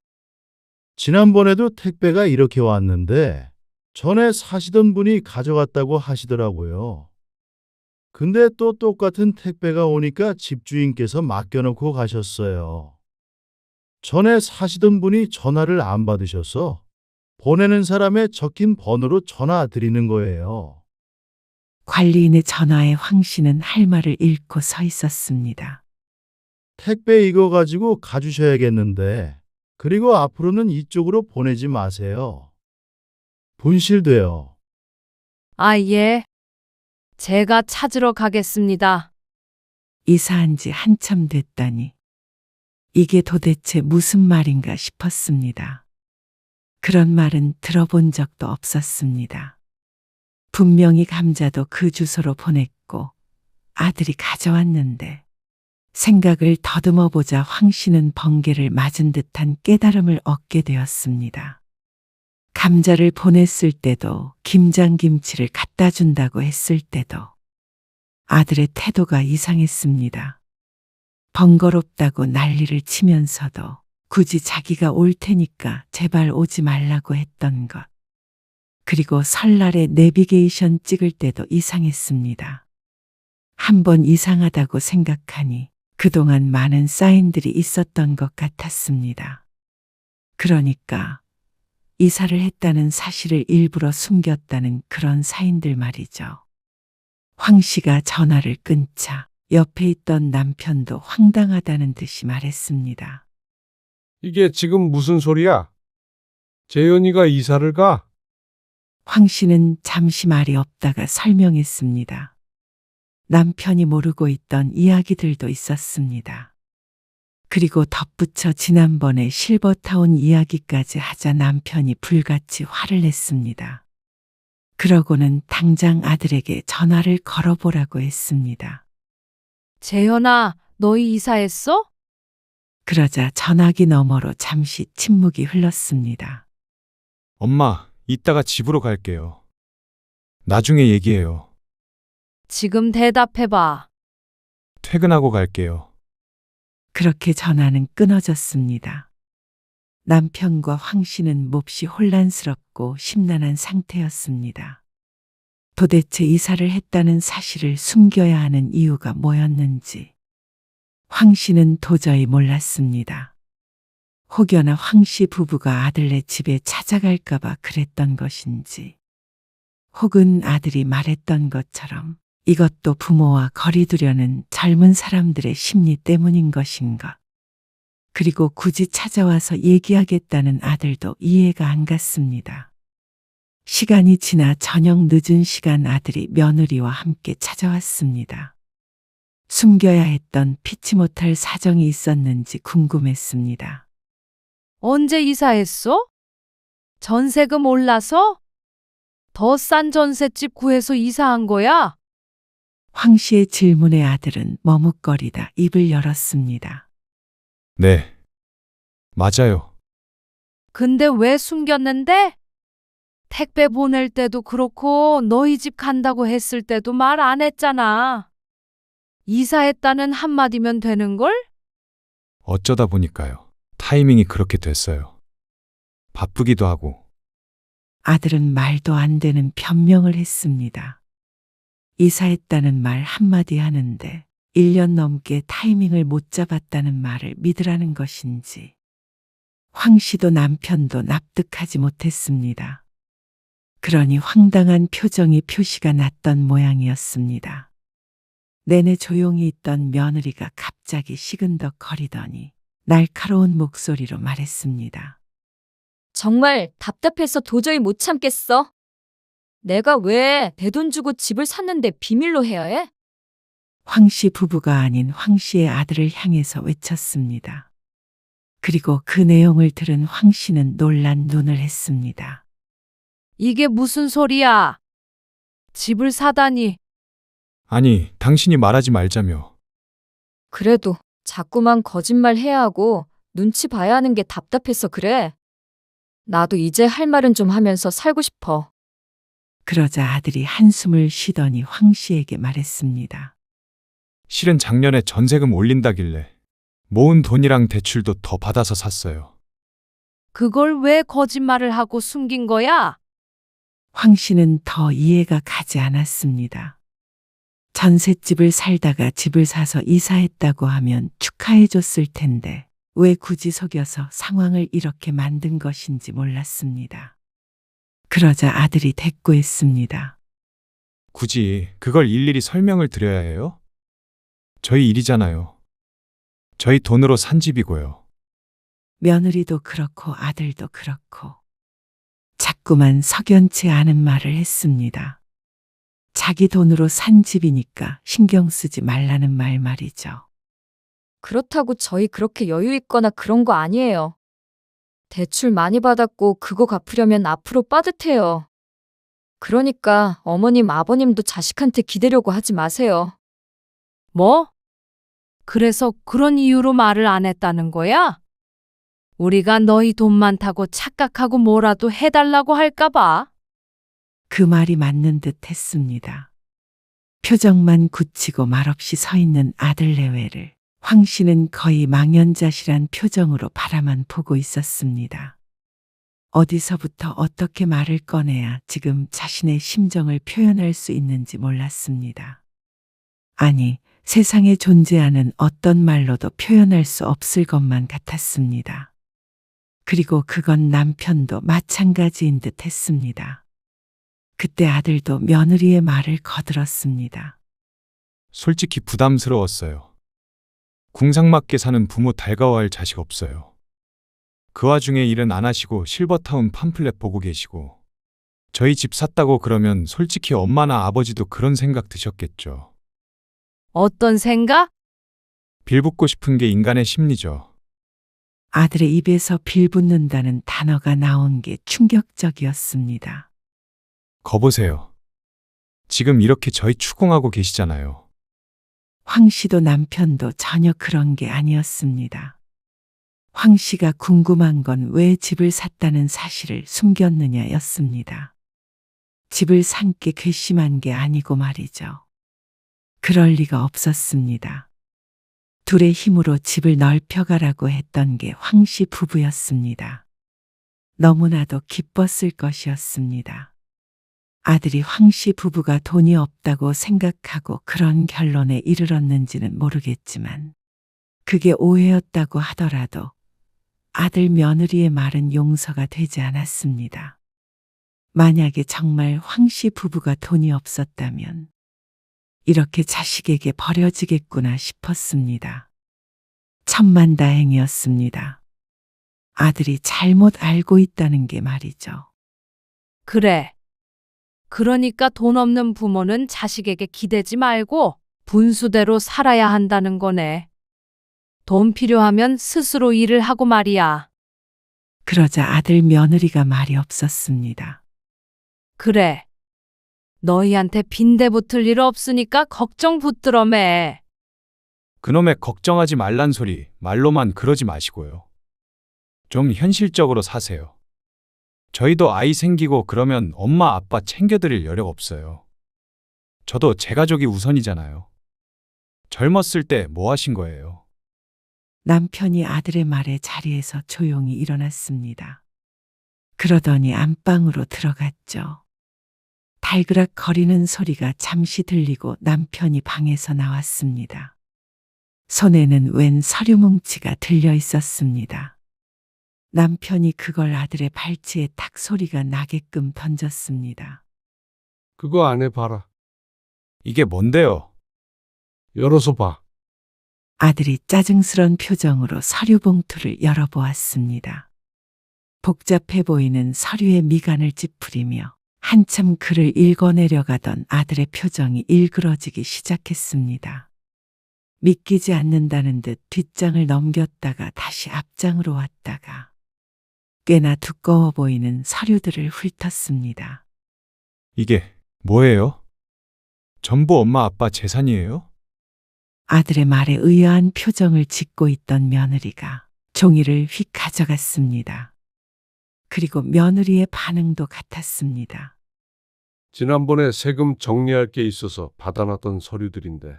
지난번에도 택배가 이렇게 왔는데 전에 사시던 분이 가져갔다고 하시더라고요. 근데 또 똑같은 택배가 오니까 집주인께서 맡겨놓고 가셨어요. 전에 사시던 분이 전화를 안 받으셔서 보내는 사람의 적힌 번호로 전화 드리는 거예요. 관리인의 전화에 황 씨는 할 말을 잃고 서 있었습니다. 택배 이거 가지고 가주셔야겠는데, 그리고 앞으로는 이쪽으로 보내지 마세요. 분실돼요. 아, 예. 제가 찾으러 가겠습니다. 이사한 지 한참 됐다니. 이게 도대체 무슨 말인가 싶었습니다. 그런 말은 들어본 적도 없었습니다. 분명히 감자도 그 주소로 보냈고 아들이 가져왔는데 생각을 더듬어 보자 황 씨는 번개를 맞은 듯한 깨달음을 얻게 되었습니다. 감자를 보냈을 때도 김장김치를 갖다 준다고 했을 때도 아들의 태도가 이상했습니다. 번거롭다고 난리를 치면서도 굳이 자기가 올 테니까 제발 오지 말라고 했던 것. 그리고 설날에 내비게이션 찍을 때도 이상했습니다. 한번 이상하다고 생각하니 그동안 많은 사인들이 있었던 것 같았습니다. 그러니까 이사를 했다는 사실을 일부러 숨겼다는 그런 사인들 말이죠. 황 씨가 전화를 끊자 옆에 있던 남편도 황당하다는 듯이 말했습니다. 이게 지금 무슨 소리야? 재현이가 이사를 가? 황 씨는 잠시 말이 없다가 설명했습니다. 남편이 모르고 있던 이야기들도 있었습니다. 그리고 덧붙여 지난번에 실버타운 이야기까지 하자 남편이 불같이 화를 냈습니다. 그러고는 당장 아들에게 전화를 걸어보라고 했습니다. 재현아, 너희 이사했어? 그러자 전화기 너머로 잠시 침묵이 흘렀습니다. 엄마, 이따가 집으로 갈게요. 나중에 얘기해요. 지금 대답해봐. 퇴근하고 갈게요. 그렇게 전화는 끊어졌습니다. 남편과 황 씨는 몹시 혼란스럽고 심란한 상태였습니다. 도대체 이사를 했다는 사실을 숨겨야 하는 이유가 뭐였는지 황 씨는 도저히 몰랐습니다. 혹여나 황 씨 부부가 아들네 집에 찾아갈까봐 그랬던 것인지, 혹은 아들이 말했던 것처럼 이것도 부모와 거리두려는 젊은 사람들의 심리 때문인 것인가. 그리고 굳이 찾아와서 얘기하겠다는 아들도 이해가 안 갔습니다. 시간이 지나 저녁 늦은 시간 아들이 며느리와 함께 찾아왔습니다. 숨겨야 했던 피치 못할 사정이 있었는지 궁금했습니다. 언제 이사했어? 전세금 올라서? 더 싼 전셋집 구해서 이사한 거야? 황 씨의 질문에 아들은 머뭇거리다 입을 열었습니다. 네. 맞아요. 근데 왜 숨겼는데? 택배 보낼 때도 그렇고 너희 집 간다고 했을 때도 말 안 했잖아. 이사했다는 한마디면 되는걸? 어쩌다 보니까요. 타이밍이 그렇게 됐어요. 바쁘기도 하고. 아들은 말도 안 되는 변명을 했습니다. 이사했다는 말 한마디 하는데 1년 넘게 타이밍을 못 잡았다는 말을 믿으라는 것인지, 황 씨도 남편도 납득하지 못했습니다. 그러니 황당한 표정이 표시가 났던 모양이었습니다. 내내 조용히 있던 며느리가 갑자기 시근덕거리더니 날카로운 목소리로 말했습니다. 정말 답답해서 도저히 못 참겠어. 내가 왜 내 돈 주고 집을 샀는데 비밀로 해야 해? 황 씨 부부가 아닌 황 씨의 아들을 향해서 외쳤습니다. 그리고 그 내용을 들은 황 씨는 놀란 눈을 했습니다. 이게 무슨 소리야? 집을 사다니. 아니, 당신이 말하지 말자며. 그래도 자꾸만 거짓말 해야 하고 눈치 봐야 하는 게 답답해서 그래. 나도 이제 할 말은 좀 하면서 살고 싶어. 그러자 아들이 한숨을 쉬더니 황 씨에게 말했습니다. 실은 작년에 전세금 올린다길래 모은 돈이랑 대출도 더 받아서 샀어요. 그걸 왜 거짓말을 하고 숨긴 거야? 황 씨는 더 이해가 가지 않았습니다. 전셋집을 살다가 집을 사서 이사했다고 하면 축하해 줬을 텐데 왜 굳이 속여서 상황을 이렇게 만든 것인지 몰랐습니다. 그러자 아들이 대꾸했습니다. 굳이 그걸 일일이 설명을 드려야 해요? 저희 일이잖아요. 저희 돈으로 산 집이고요. 며느리도 그렇고 아들도 그렇고 자꾸만 석연치 않은 말을 했습니다. 자기 돈으로 산 집이니까 신경 쓰지 말라는 말 말이죠. 그렇다고 저희 그렇게 여유 있거나 그런 거 아니에요. 대출 많이 받았고 그거 갚으려면 앞으로 빠듯해요. 그러니까 어머님, 아버님도 자식한테 기대려고 하지 마세요. 뭐? 그래서 그런 이유로 말을 안 했다는 거야? 우리가 너희 돈 많다고 착각하고 뭐라도 해달라고 할까봐? 그 말이 맞는 듯 했습니다. 표정만 굳히고 말없이 서 있는 아들 내외를 황 씨는 거의 망연자실한 표정으로 바라만 보고 있었습니다. 어디서부터 어떻게 말을 꺼내야 지금 자신의 심정을 표현할 수 있는지 몰랐습니다. 아니, 세상에 존재하는 어떤 말로도 표현할 수 없을 것만 같았습니다. 그리고 그건 남편도 마찬가지인 듯 했습니다. 그때 아들도 며느리의 말을 거들었습니다. 솔직히 부담스러웠어요. 궁상맞게 사는 부모 달가워할 자식 없어요. 그 와중에 일은 안 하시고 실버타운 팜플렛 보고 계시고 저희 집 샀다고 그러면 솔직히 엄마나 아버지도 그런 생각 드셨겠죠. 어떤 생각? 빌붙고 싶은 게 인간의 심리죠. 아들의 입에서 빌붙는다는 단어가 나온 게 충격적이었습니다. 거보세요. 지금 이렇게 저희 추궁하고 계시잖아요. 황 씨도 남편도 전혀 그런 게 아니었습니다. 황 씨가 궁금한 건 왜 집을 샀다는 사실을 숨겼느냐였습니다. 집을 산 게 괘씸한 게 아니고 말이죠. 그럴 리가 없었습니다. 둘의 힘으로 집을 넓혀가라고 했던 게 황 씨 부부였습니다. 너무나도 기뻤을 것이었습니다. 아들이 황 씨 부부가 돈이 없다고 생각하고 그런 결론에 이르렀는지는 모르겠지만 그게 오해였다고 하더라도 아들 며느리의 말은 용서가 되지 않았습니다. 만약에 정말 황 씨 부부가 돈이 없었다면 이렇게 자식에게 버려지겠구나 싶었습니다. 천만다행이었습니다. 아들이 잘못 알고 있다는 게 말이죠. 그래. 그러니까 돈 없는 부모는 자식에게 기대지 말고 분수대로 살아야 한다는 거네. 돈 필요하면 스스로 일을 하고 말이야. 그러자 아들 며느리가 말이 없었습니다. 그래. 너희한테 빈대 붙을 일 없으니까 걱정 붙들어 매. 그놈의 걱정하지 말란 소리 말로만 그러지 마시고요. 좀 현실적으로 사세요. 저희도 아이 생기고 그러면 엄마 아빠 챙겨드릴 여력 없어요. 저도 제 가족이 우선이잖아요. 젊었을 때 뭐 하신 거예요? 남편이 아들의 말에 자리에서 조용히 일어났습니다. 그러더니 안방으로 들어갔죠. 달그락 거리는 소리가 잠시 들리고 남편이 방에서 나왔습니다. 손에는 웬 서류 뭉치가 들려 있었습니다. 남편이 그걸 아들의 발치에 탁 소리가 나게끔 던졌습니다. 그거 안에 봐라. 이게 뭔데요? 열어서 봐. 아들이 짜증스런 표정으로 서류 봉투를 열어보았습니다. 복잡해 보이는 서류의 미간을 찌푸리며 한참 글을 읽어내려가던 아들의 표정이 일그러지기 시작했습니다. 믿기지 않는다는 듯 뒷장을 넘겼다가 다시 앞장으로 왔다가 꽤나 두꺼워 보이는 서류들을 훑었습니다. 이게 뭐예요? 전부 엄마 아빠 재산이에요? 아들의 말에 의아한 표정을 짓고 있던 며느리가 종이를 휙 가져갔습니다. 그리고 며느리의 반응도 같았습니다. 지난번에 세금 정리할 게 있어서 받아놨던 서류들인데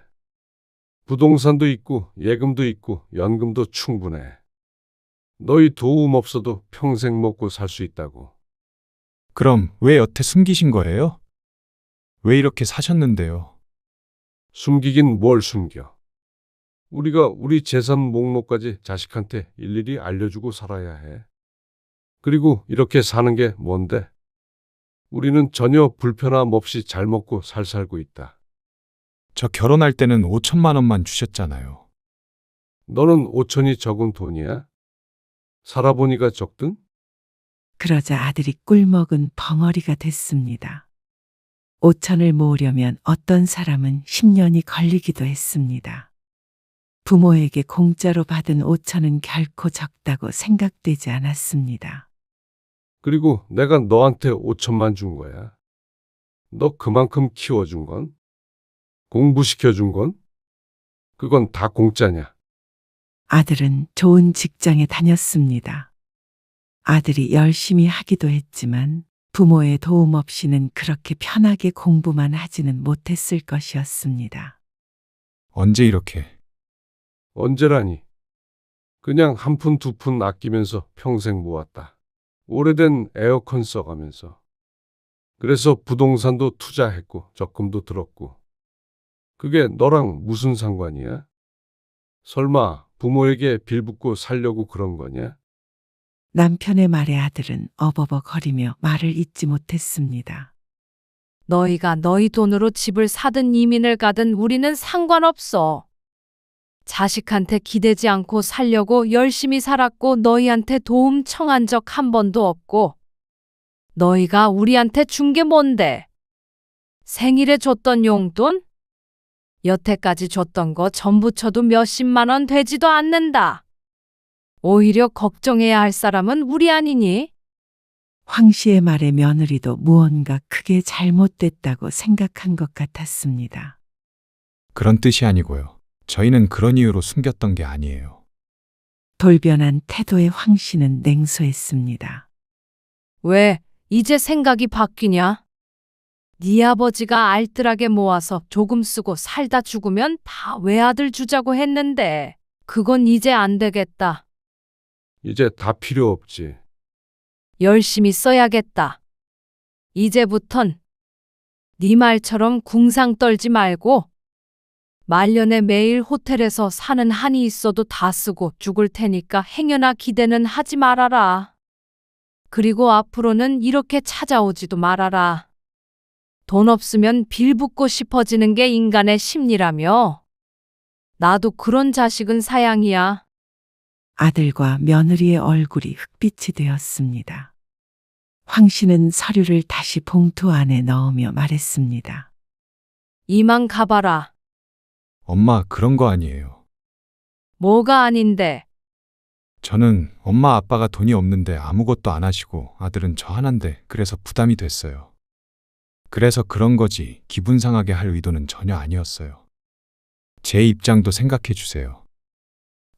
부동산도 있고 예금도 있고 연금도 충분해. 너희 도움 없어도 평생 먹고 살 수 있다고. 그럼 왜 여태 숨기신 거예요? 왜 이렇게 사셨는데요? 숨기긴 뭘 숨겨. 우리가 우리 재산 목록까지 자식한테 일일이 알려주고 살아야 해. 그리고 이렇게 사는 게 뭔데? 우리는 전혀 불편함 없이 잘 먹고 잘 살고 있다. 저 결혼할 때는 5천만 원만 주셨잖아요. 너는 5천이 적은 돈이야? 살아보니까 적든? 그러자 아들이 꿀먹은 벙어리가 됐습니다. 5천을 모으려면 어떤 사람은 10년이 걸리기도 했습니다. 부모에게 공짜로 받은 5천은 결코 적다고 생각되지 않았습니다. 그리고 내가 너한테 5천만 준 거야. 너 그만큼 키워준 건? 공부시켜준 건? 그건 다 공짜냐? 아들은 좋은 직장에 다녔습니다. 아들이 열심히 하기도 했지만 부모의 도움 없이는 그렇게 편하게 공부만 하지는 못했을 것이었습니다. 언제 이렇게? 언제라니? 그냥 한 푼 두 푼 아끼면서 평생 모았다. 오래된 에어컨 써가면서. 그래서 부동산도 투자했고 적금도 들었고. 그게 너랑 무슨 상관이야? 설마 부모에게 빌붙고 살려고 그런 거냐? 남편의 말에 아들은 어버버거리며 말을 잇지 못했습니다. 너희가 너희 돈으로 집을 사든 이민을 가든 우리는 상관없어. 자식한테 기대지 않고 살려고 열심히 살았고 너희한테 도움 청한 적 한 번도 없고 너희가 우리한테 준 게 뭔데? 생일에 줬던 용돈? 여태까지 줬던 거 전부 쳐도 몇십만 원 되지도 않는다. 오히려 걱정해야 할 사람은 우리 아니니? 황 씨의 말에 며느리도 무언가 크게 잘못됐다고 생각한 것 같았습니다. 그런 뜻이 아니고요. 저희는 그런 이유로 숨겼던 게 아니에요. 돌변한 태도의 황 씨는 냉소했습니다. 왜 이제 생각이 바뀌냐? 네 아버지가 알뜰하게 모아서 조금 쓰고 살다 죽으면 다 외아들 주자고 했는데 그건 이제 안 되겠다. 이제 다 필요 없지. 열심히 써야겠다. 이제부턴 네 말처럼 궁상 떨지 말고 말년에 매일 호텔에서 사는 한이 있어도 다 쓰고 죽을 테니까 행여나 기대는 하지 말아라. 그리고 앞으로는 이렇게 찾아오지도 말아라. 돈 없으면 빌붙고 싶어지는 게 인간의 심리라며. 나도 그런 자식은 사양이야. 아들과 며느리의 얼굴이 흑빛이 되었습니다. 황 씨는 서류를 다시 봉투 안에 넣으며 말했습니다. 이만 가봐라. 엄마, 그런 거 아니에요. 뭐가 아닌데. 저는 엄마 아빠가 돈이 없는데 아무것도 안 하시고 아들은 저 하나인데 그래서 부담이 됐어요. 그래서 그런 거지 기분 상하게 할 의도는 전혀 아니었어요. 제 입장도 생각해 주세요.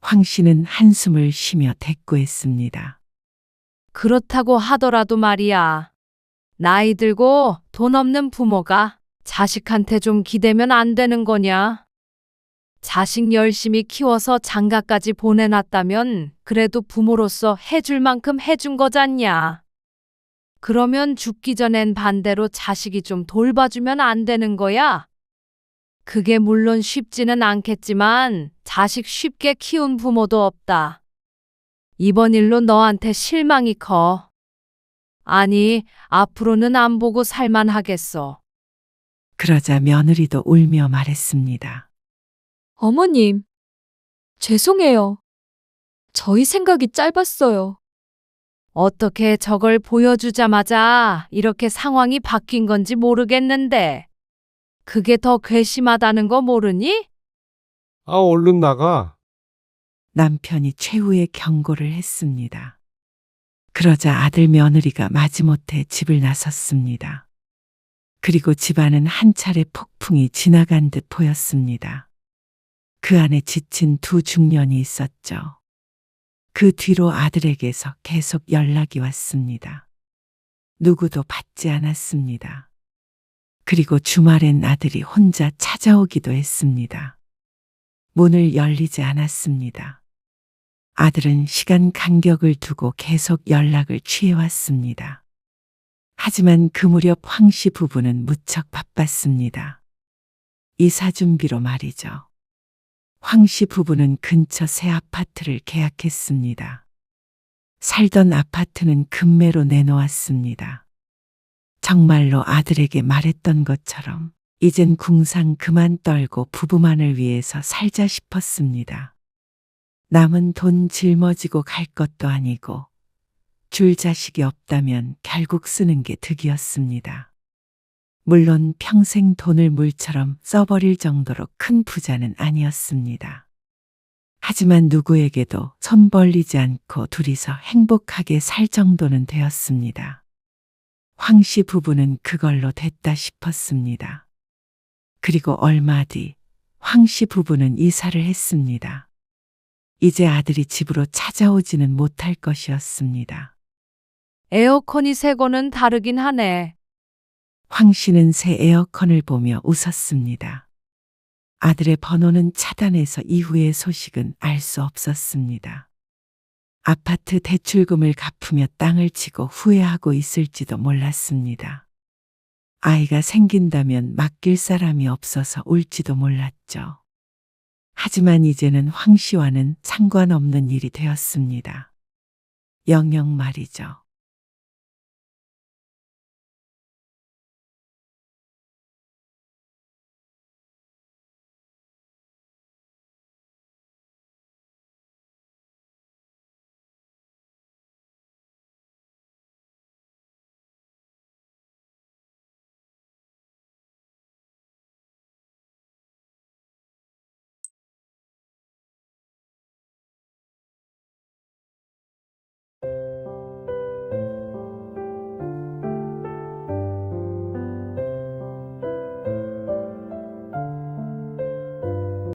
황 씨는 한숨을 쉬며 대꾸했습니다. 그렇다고 하더라도 말이야. 나이 들고 돈 없는 부모가 자식한테 좀 기대면 안 되는 거냐? 자식 열심히 키워서 장가까지 보내놨다면 그래도 부모로서 해줄 만큼 해준 거잖냐. 그러면 죽기 전엔 반대로 자식이 좀 돌봐주면 안 되는 거야? 그게 물론 쉽지는 않겠지만 자식 쉽게 키운 부모도 없다. 이번 일로 너한테 실망이 커. 아니, 앞으로는 안 보고 살만하겠어. 그러자 며느리도 울며 말했습니다. 어머님, 죄송해요. 저희 생각이 짧았어요. 어떻게 저걸 보여주자마자 이렇게 상황이 바뀐 건지 모르겠는데. 그게 더 괘씸하다는 거 모르니? 아, 얼른 나가. 남편이 최후의 경고를 했습니다. 그러자 아들 며느리가 마지못해 집을 나섰습니다. 그리고 집안은 한 차례 폭풍이 지나간 듯 보였습니다. 그 안에 지친 두 중년이 있었죠. 그 뒤로 아들에게서 계속 연락이 왔습니다. 누구도 받지 않았습니다. 그리고 주말엔 아들이 혼자 찾아오기도 했습니다. 문을 열리지 않았습니다. 아들은 시간 간격을 두고 계속 연락을 취해왔습니다. 하지만 그 무렵 황 씨 부부는 무척 바빴습니다. 이사 준비로 말이죠. 황 씨 부부는 근처 새 아파트를 계약했습니다. 살던 아파트는 급매로 내놓았습니다. 정말로 아들에게 말했던 것처럼 이젠 궁상 그만 떨고 부부만을 위해서 살자 싶었습니다. 남은 돈 짊어지고 갈 것도 아니고 줄 자식이 없다면 결국 쓰는 게 득이었습니다. 물론 평생 돈을 물처럼 써버릴 정도로 큰 부자는 아니었습니다. 하지만 누구에게도 손 벌리지 않고 둘이서 행복하게 살 정도는 되었습니다. 황 씨 부부는 그걸로 됐다 싶었습니다. 그리고 얼마 뒤 황 씨 부부는 이사를 했습니다. 이제 아들이 집으로 찾아오지는 못할 것이었습니다. 에어컨이 새 거는 다르긴 하네. 황 씨는 새 에어컨을 보며 웃었습니다. 아들의 번호는 차단해서 이후의 소식은 알 수 없었습니다. 아파트 대출금을 갚으며 땅을 치고 후회하고 있을지도 몰랐습니다. 아이가 생긴다면 맡길 사람이 없어서 울지도 몰랐죠. 하지만 이제는 황 씨와는 상관없는 일이 되었습니다. 영영 말이죠.